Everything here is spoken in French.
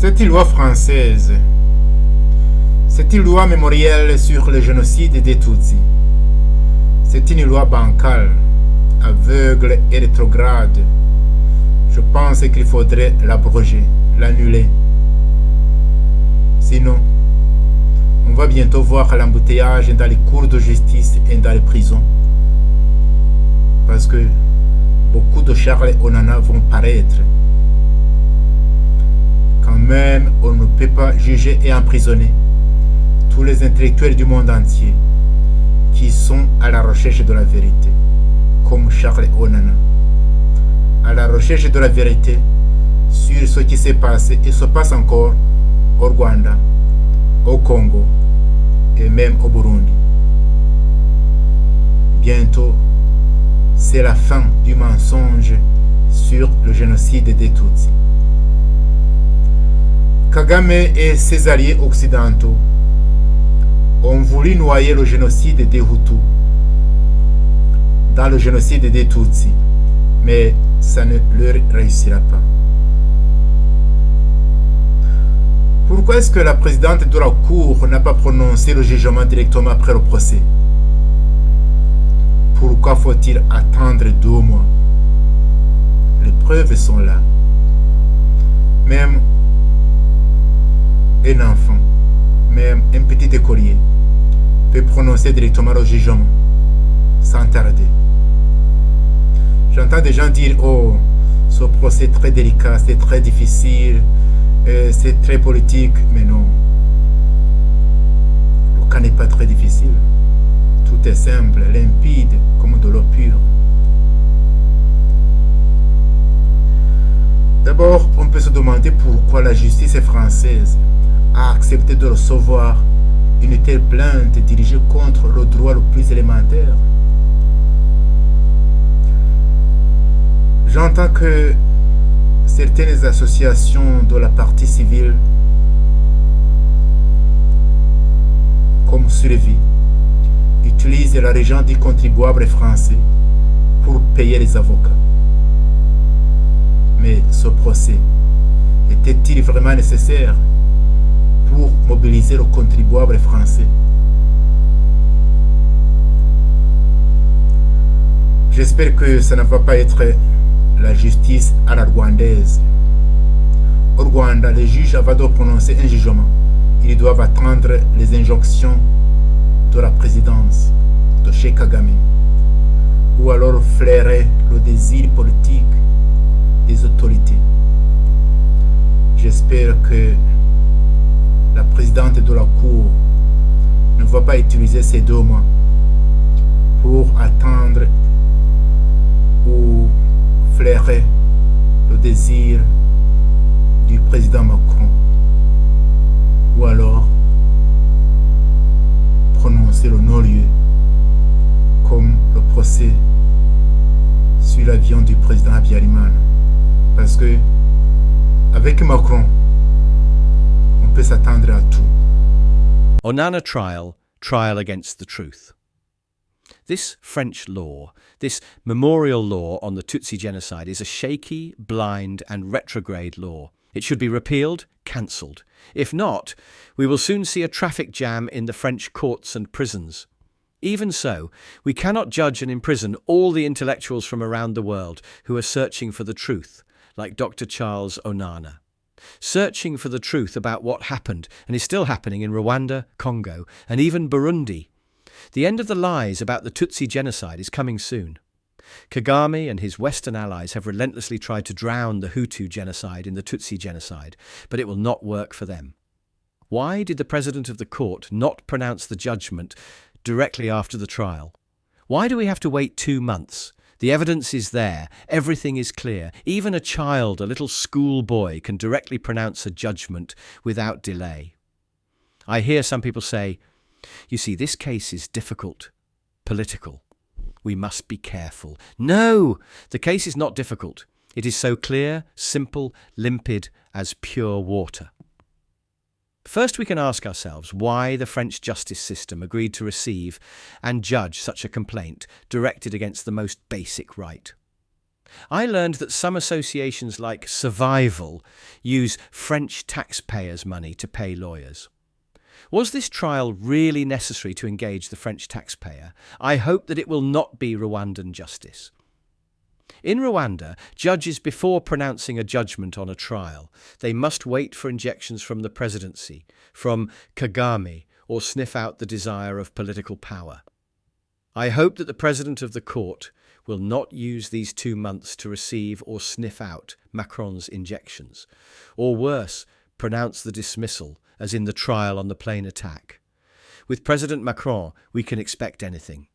Cette loi française, c'est une loi mémorielle sur le génocide des Tutsis. C'est une loi bancale, aveugle et rétrograde. Je pense qu'il faudrait l'abroger, l'annuler. Sinon, on va bientôt voir l'embouteillage dans les cours de justice et dans les prisons. Parce que beaucoup de Charles Onana vont paraître. Quand même, on ne peut pas juger et emprisonner tous les intellectuels du monde entier qui sont à la recherche de la vérité, comme Charles Onana, à la recherche de la vérité sur ce qui s'est passé et se passe encore au Rwanda, au Congo et même au Burundi. Bientôt, c'est la fin du mensonge sur le génocide des Tutsis. Kagame et ses alliés occidentaux ont voulu noyer le génocide des Hutus dans le génocide des Tutsis, mais ça ne leur réussira pas. Pourquoi est-ce que la présidente de la Cour n'a pas prononcé le jugement directement après le procès? Pourquoi faut-il attendre 2 mois? Les preuves sont là. Même un enfant, même un petit écolier, peut prononcer directement le jugement, sans tarder. J'entends des gens dire, oh, ce procès est très délicat, c'est très difficile, c'est très politique, mais non. Le cas n'est pas très difficile. Tout est simple, limpide, comme de l'eau pure. D'abord, on peut se demander pourquoi la justice française a accepté de recevoir une telle plainte dirigée contre le droit le plus élémentaire. J'entends que certaines associations de la partie civile, comme Survie, utilisent l'argent du contribuable français pour payer les avocats. Mais ce procès était-il vraiment nécessaire pour mobiliser le contribuable français? J'espère que ça ne va pas être la justice à la rwandaise. Au Rwanda, les juges, avant de prononcer un jugement, ils doivent attendre les injonctions de la présidence de Cheikh Kagame, ou alors flairer le désir politique des autorités. J'espère que la présidente de la Cour ne va pas utiliser ces 2 mois pour attendre ou flairer le désir du président Macron, ou alors prononcer le non-lieu comme le procès sur l'avion du président Habyarimana. Parce que avec Macron, on peut s'attendre à tout. Onana trial against the truth. This French law, this memorial law on the Tutsi genocide, is a shaky, blind and retrograde law. It should be repealed, cancelled. If not, we will soon see a traffic jam in the French courts and prisons. Even so, we cannot judge and imprison all the intellectuals from around the world who are searching for the truth, like Dr. Charles Onana. Searching for the truth about what happened and is still happening in Rwanda, Congo, and even Burundi. The end of the lies about the Tutsi genocide is coming soon. Kagame and his Western allies have relentlessly tried to drown the Hutu genocide in the Tutsi genocide, but it will not work for them. Why did the president of the court not pronounce the judgment directly after the trial? Why do we have to wait 2 months? The evidence is there. Everything is clear. Even a child, a little schoolboy, can directly pronounce a judgment without delay. I hear some people say, you see, this case is difficult, political. We must be careful. No, the case is not difficult. It is so clear, simple, limpid as pure water. First, we can ask ourselves why the French justice system agreed to receive and judge such a complaint directed against the most basic right. I learned that some associations like Survival use French taxpayers' money to pay lawyers. Was this trial really necessary to engage the French taxpayer? I hope that it will not be Rwandan justice. In Rwanda, judges, before pronouncing a judgment on a trial, they must wait for injections from the presidency, from Kagame, or sniff out the desire of political power. I hope that the president of the court will not use these 2 months to receive or sniff out Macron's injections, or worse, pronounce the dismissal, as in the trial on the plane attack. With President Macron, we can expect anything.